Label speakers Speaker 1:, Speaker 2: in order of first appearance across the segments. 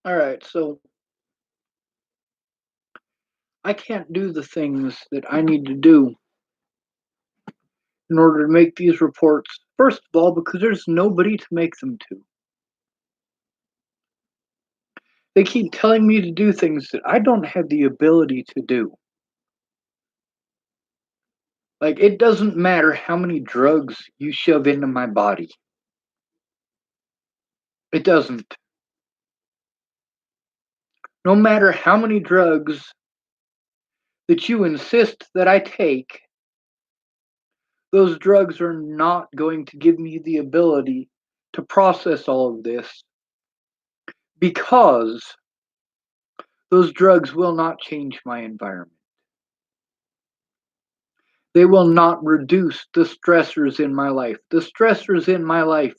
Speaker 1: Alright, so I can't do the things that I need to do in order to make these reports. First of all, because there's nobody to make them to. They keep telling me to do things that I don't have the ability to do. Like, it doesn't matter how many drugs you shove into my body. It doesn't. No matter how many drugs that you insist that I take, those drugs are not going to give me the ability to process all of this because those drugs will not change my environment. They will not reduce the stressors in my life. The stressors in my life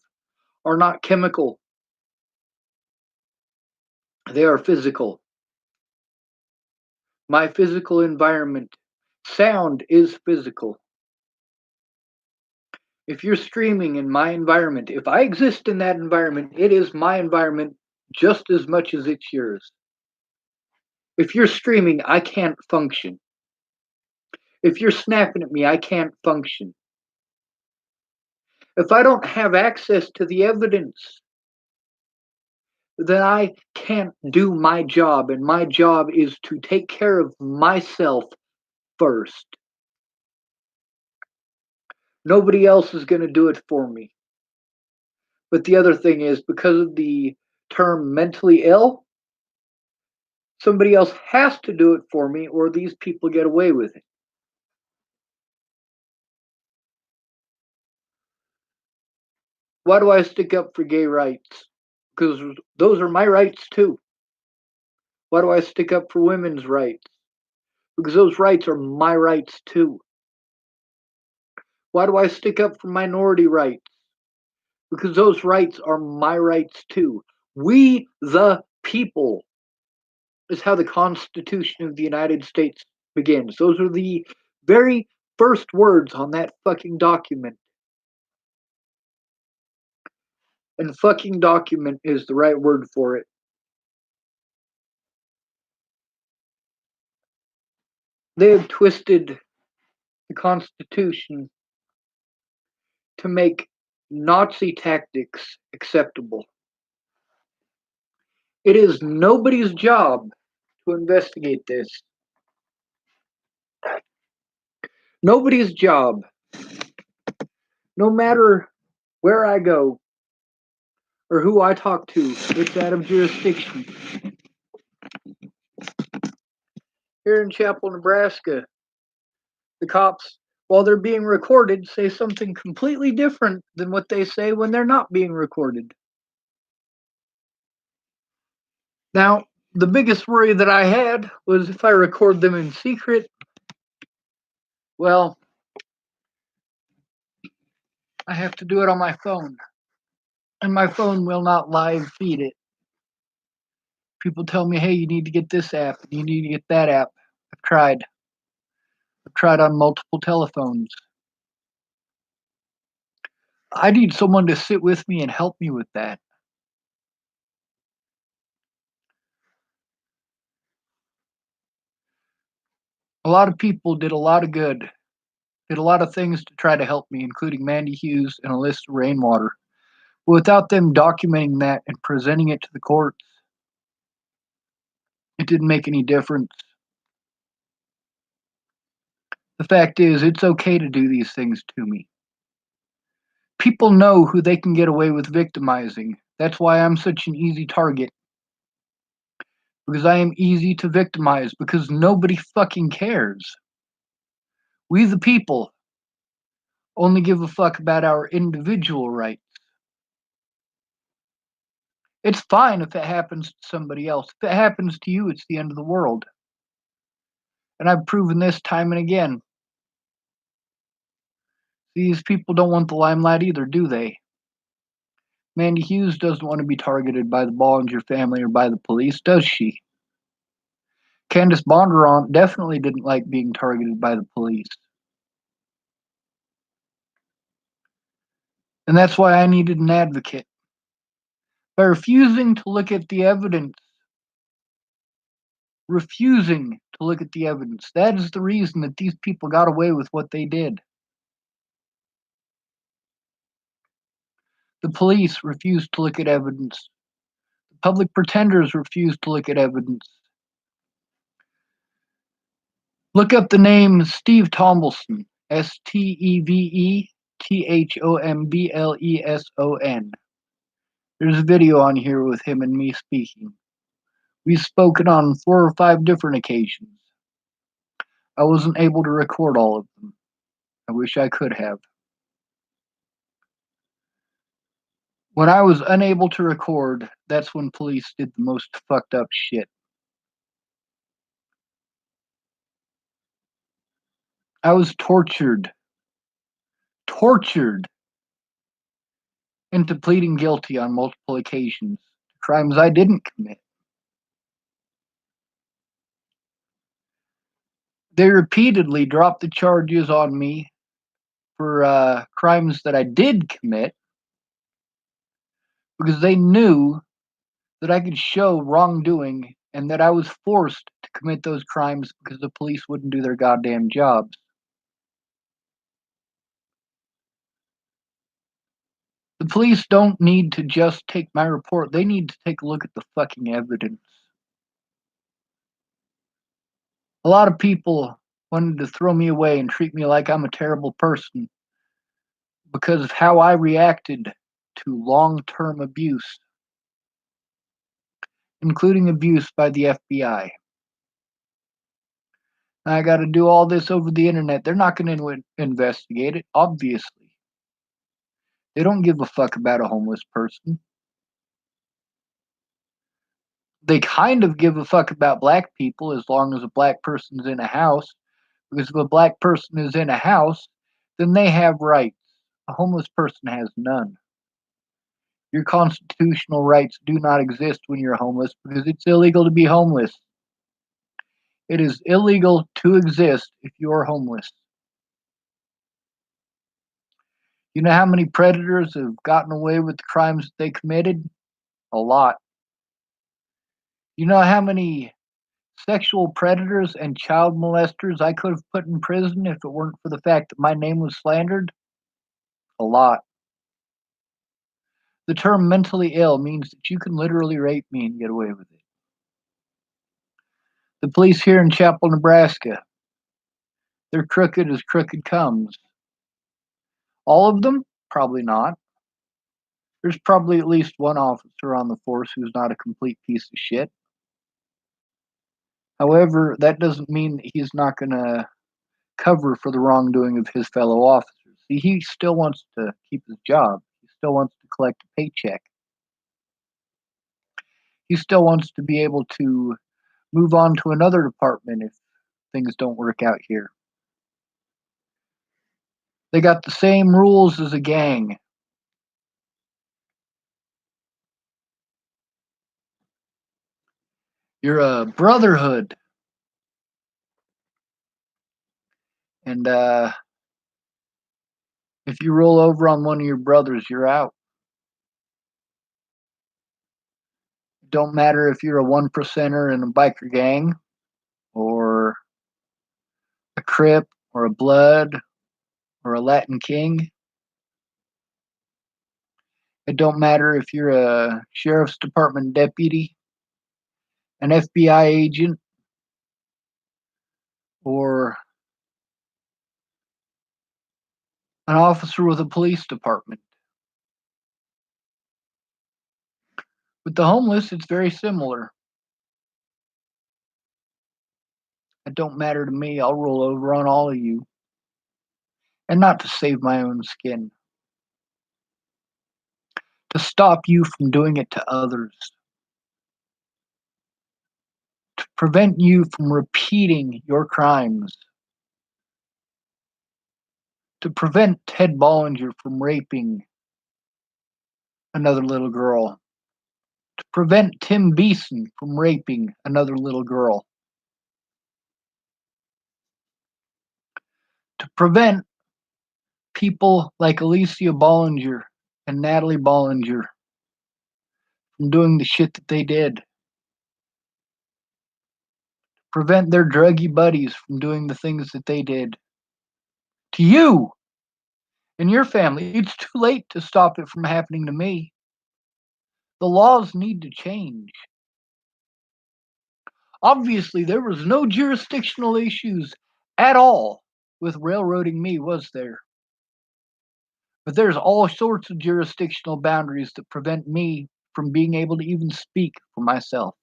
Speaker 1: are not chemical, they are physical. My physical environment, sound is physical. If you're streaming in my environment, if I exist in that environment, it is my environment just as much as it's yours. If you're streaming, I can't function. If you're snapping at me, I can't function. If I don't have access to the evidence, then I can't do my job, and my job is to take care of myself first. Nobody else is going to do it for me. But the other thing is, because of the term mentally ill, somebody else has to do it for me, or these people get away with it. Why do I stick up for gay rights? Because those are my rights too. Why do I stick up for women's rights? Because those rights are my rights too. Why do I stick up for minority rights? Because those rights are my rights too. We the people is how the Constitution of the United States begins. Those are the very first words on that fucking document. And fucking document is the right word for it. They have twisted the Constitution to make Nazi tactics acceptable. It is nobody's job to investigate this. Nobody's job. No matter where I go or who I talk to, it's out of jurisdiction. Here in Chapel, Nebraska, the cops, while they're being recorded, say something completely different than what they say when they're not being recorded. Now, the biggest worry that I had was if I record them in secret, well, I have to do it on my phone. And my phone will not live feed it. People tell me, hey, you need to get this app, and you need to get that app. I've tried. I've tried on multiple telephones. I need someone to sit with me and help me with that. A lot of people did a lot of good, did a lot of things to try to help me, including Mandy Hughes and Alyssa Rainwater. But without them documenting that and presenting it to the courts, it didn't make any difference. The fact is, it's okay to do these things to me. People know who they can get away with victimizing. That's why I'm such an easy target. Because I am easy to victimize, because nobody fucking cares. We the people only give a fuck about our individual rights. It's fine if it happens to somebody else. If it happens to you, it's the end of the world. And I've proven this time and again. These people don't want the limelight either, do they? Mandy Hughes doesn't want to be targeted by the Bollinger family or by the police, does she? Candace Bondurant definitely didn't like being targeted by the police. And that's why I needed an advocate. By refusing to look at the evidence refusing to look at the evidence. That is the reason that these people got away with what they did. The police refused to look at evidence. The public pretenders refused to look at evidence. Look up the name Steve Tombleson, Stevethomblesson. There's a video on here with him and me speaking. We've spoken on 4 or 5 different occasions. I wasn't able to record all of them. I wish I could have. When I was unable to record, that's when police did the most fucked up shit. I was tortured into pleading guilty on multiple occasions to crimes I didn't commit. They repeatedly dropped the charges on me for crimes that I did commit because they knew that I could show wrongdoing and that I was forced to commit those crimes because the police wouldn't do their goddamn jobs. The police don't need to just take my report, they need to take a look at the fucking evidence. A lot of people wanted to throw me away and treat me like I'm a terrible person because of how I reacted to long-term abuse, including abuse by the FBI. I got to do all this over the internet. They're not going to investigate it, obviously. They don't give a fuck about a homeless person. They kind of give a fuck about black people as long as a black person's in a house, because if a black person is in a house, then they have rights. A homeless person has none. Your constitutional rights do not exist when you're homeless because it's illegal to be homeless. It is illegal to exist if you're homeless. You know how many predators have gotten away with the crimes that they committed? A lot. You know how many sexual predators and child molesters I could have put in prison if it weren't for the fact that my name was slandered? A lot. The term mentally ill means that you can literally rape me and get away with it. The police here in Chapel, Nebraska, they're crooked as crooked comes. All of them? Probably not. There's probably at least one officer on the force who's not a complete piece of shit. However, that doesn't mean that he's not going to cover for the wrongdoing of his fellow officers. See, he still wants to keep his job. He still wants to collect a paycheck. He still wants to be able to move on to another department if things don't work out here. They got the same rules as a gang. You're a brotherhood. And if you roll over on one of your brothers, you're out. It don't matter if you're a 1%er in a biker gang or a Crip or a Blood or a Latin King. It don't matter if you're a sheriff's department deputy, an FBI agent, or an officer with a police department. With the homeless, it's very similar. It don't matter to me. I'll roll over on all of you. And not to save my own skin. To stop you from doing it to others. To prevent you from repeating your crimes. To prevent Ted Bollinger from raping another little girl. To prevent Tim Beeson from raping another little girl. To prevent people like Alicia Bollinger and Natalie Bollinger from doing the shit that they did. prevent their druggy buddies from doing the things that they did to you and your family. It's too late to stop it from happening to me. The laws need to change. Obviously, there was no jurisdictional issues at all with railroading me, was there? But there's all sorts of jurisdictional boundaries that prevent me from being able to even speak for myself.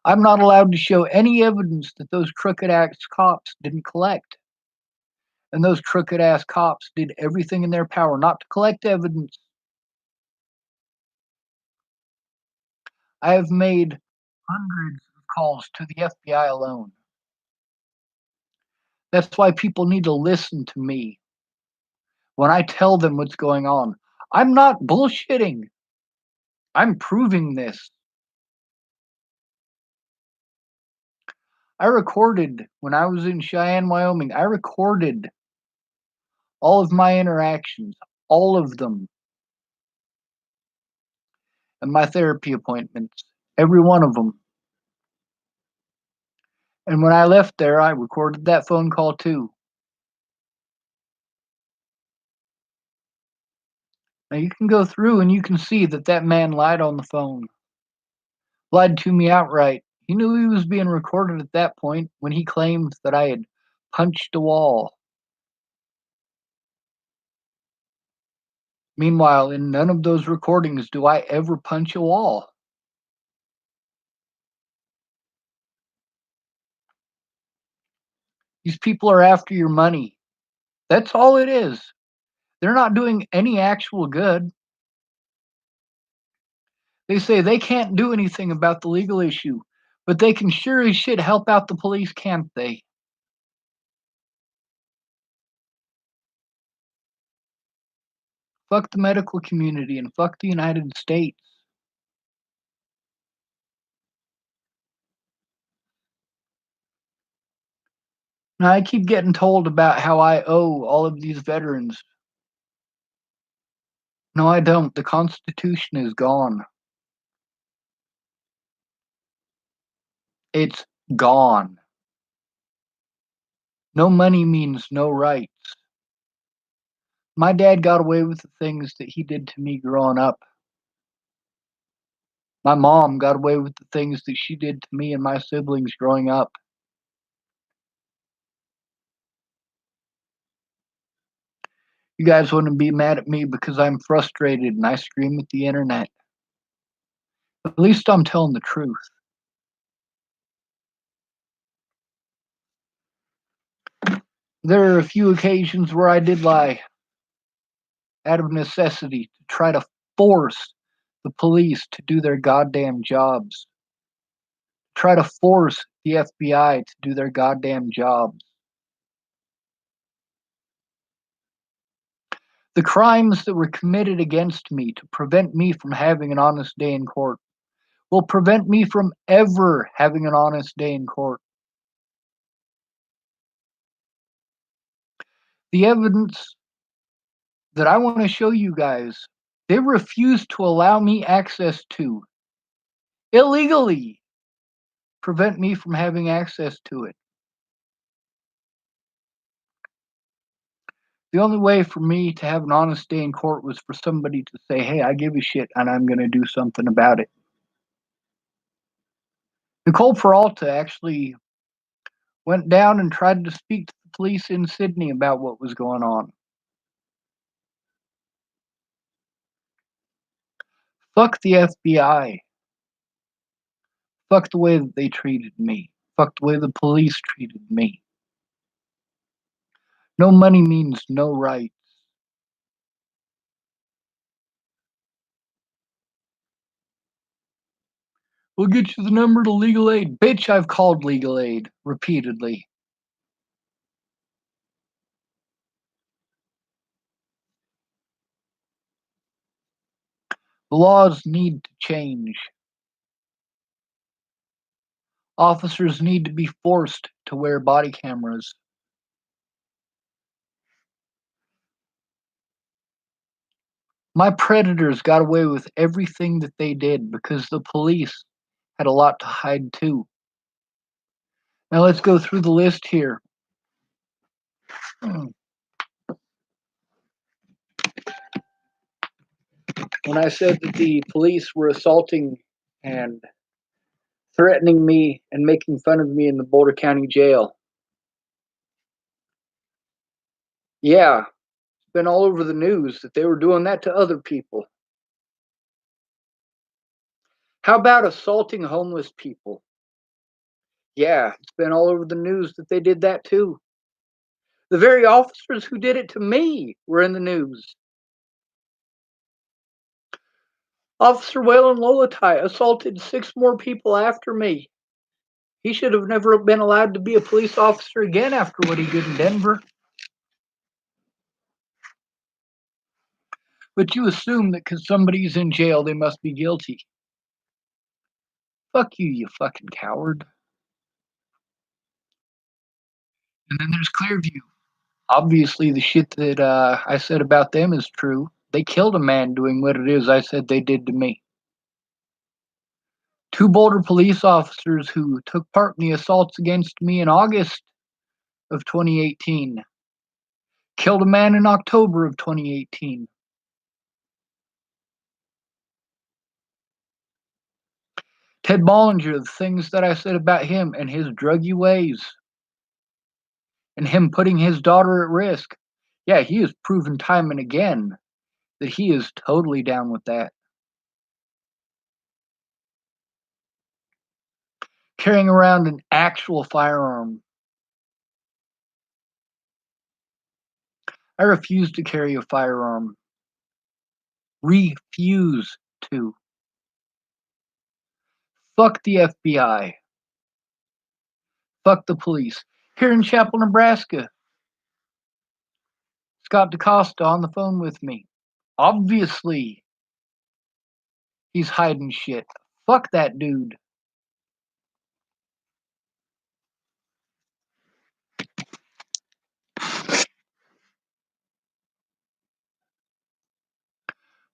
Speaker 1: I'm not allowed to show any evidence that those crooked ass cops didn't collect. And those crooked ass cops did everything in their power not to collect evidence. I have made hundreds of calls to the FBI alone. That's why people need to listen to me when I tell them what's going on. I'm not bullshitting. I'm proving this. I recorded when I was in Cheyenne, Wyoming. I recorded all of my interactions, all of them, and my therapy appointments, every one of them. And when I left there, I recorded that phone call too. Now you can go through and you can see that that man lied on the phone, lied to me outright. He knew he was being recorded at that point when he claimed that I had punched a wall. Meanwhile, in none of those recordings do I ever punch a wall. These people are after your money. That's all it is. They're not doing any actual good. They say they can't do anything about the legal issue, but they can sure as shit help out the police, can't they? Fuck the medical community and fuck the United States. Now, I keep getting told about how I owe all of these veterans. No, I don't. The Constitution is gone. It's gone. No money means no rights. My dad got away with the things that he did to me growing up. My mom got away with the things that she did to me and my siblings growing up. You guys wouldn't be mad at me because I'm frustrated and I scream at the internet. At least I'm telling the truth. There are a few occasions where I did lie out of necessity to try to force the police to do their goddamn jobs. Try to force the FBI to do their goddamn jobs. The crimes that were committed against me to prevent me from having an honest day in court will prevent me from ever having an honest day in court. The evidence that I want to show you guys, they refuse to allow me access to illegally, prevent me from having access to it. The only way for me to have an honest day in court was for somebody to say, hey, I give a shit and I'm going to do something about it. Nicole Peralta actually went down and tried to speak to the police in Sydney about what was going on. Fuck the FBI. Fuck the way that they treated me. Fuck the way the police treated me. No money means no rights. We'll get you the number to legal aid. Bitch, I've called legal aid repeatedly. The laws need to change. Officers need to be forced to wear body cameras. My predators got away with everything that they did because the police had a lot to hide too. Now let's go through the list here. When I said that the police were assaulting and threatening me and making fun of me in the Boulder County Jail. Yeah, it's been all over the news that they were doing that to other people. How about assaulting homeless people? Yeah, it's been all over the news that they did that too. The very officers who did it to me were in the news. Officer Waylon Lolatai assaulted 6 more people after me. He should have never been allowed to be a police officer again after what he did in Denver. But you assume that because somebody's in jail, they must be guilty. Fuck you, you fucking coward. And then there's Clearview. Obviously, the shit that I said about them is true. They killed a man doing what it is I said they did to me. 2 Boulder police officers who took part in the assaults against me in August of 2018 killed a man in October of 2018. Ted Bollinger, the things that I said about him and his druggy ways and him putting his daughter at risk. Yeah, he has proven time and again that he is totally down with that. Carrying around an actual firearm. I refuse to carry a firearm. Refuse to. Fuck the FBI. Fuck the police. Here in Chapel, Nebraska, Scott DaCosta on the phone with me. Obviously, he's hiding shit. Fuck that dude.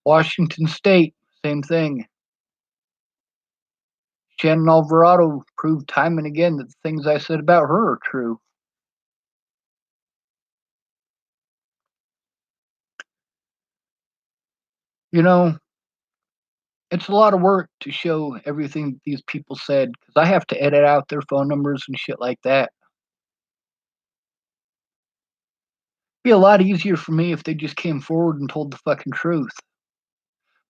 Speaker 1: Washington State, same thing. Shannon Alvarado proved time and again that the things I said about her are true. You know, it's a lot of work to show everything these people said because I have to edit out their phone numbers and shit like that. It'd be a lot easier for me if they just came forward and told the fucking truth.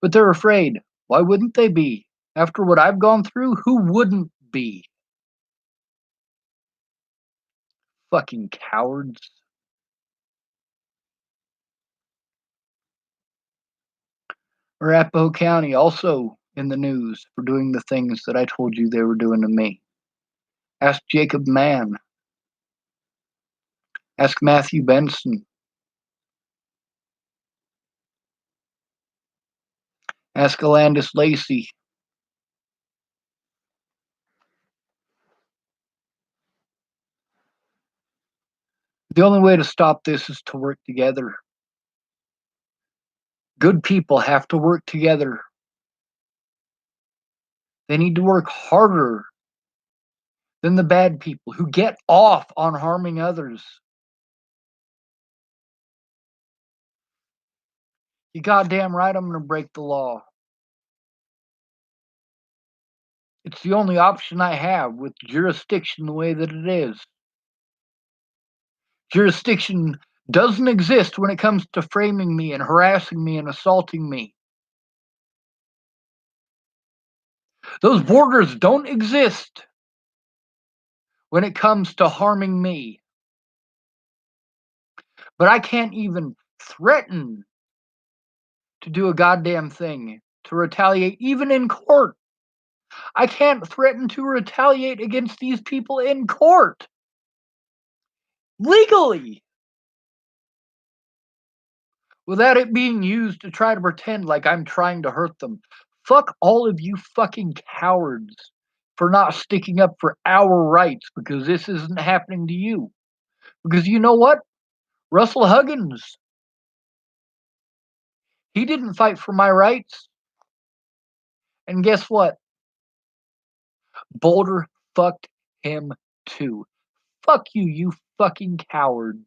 Speaker 1: But they're afraid. Why wouldn't they be? After what I've gone through, who wouldn't be? Fucking cowards. Arapahoe County also in the news for doing the things that I told you they were doing to me. Ask Jacob Mann. Ask Matthew Benson. Ask Alandis Lacey. The only way to stop this is to work together. Good people have to work together. They need to work harder than the bad people who get off on harming others. You goddamn right I'm going to break the law. It's the only option I have with jurisdiction the way that it is. Jurisdiction doesn't exist when it comes to framing me and harassing me and assaulting me. Those borders don't exist when it comes to harming me. But I can't even threaten to do a goddamn thing, to retaliate, even in court. I can't threaten to retaliate against these people in court. Legally. Without it being used to try to pretend like I'm trying to hurt them. Fuck all of you fucking cowards for not sticking up for our rights because this isn't happening to you. Because you know what? Russell Huggins, he didn't fight for my rights. And guess what? Boulder fucked him too. Fuck you, you fucking cowards.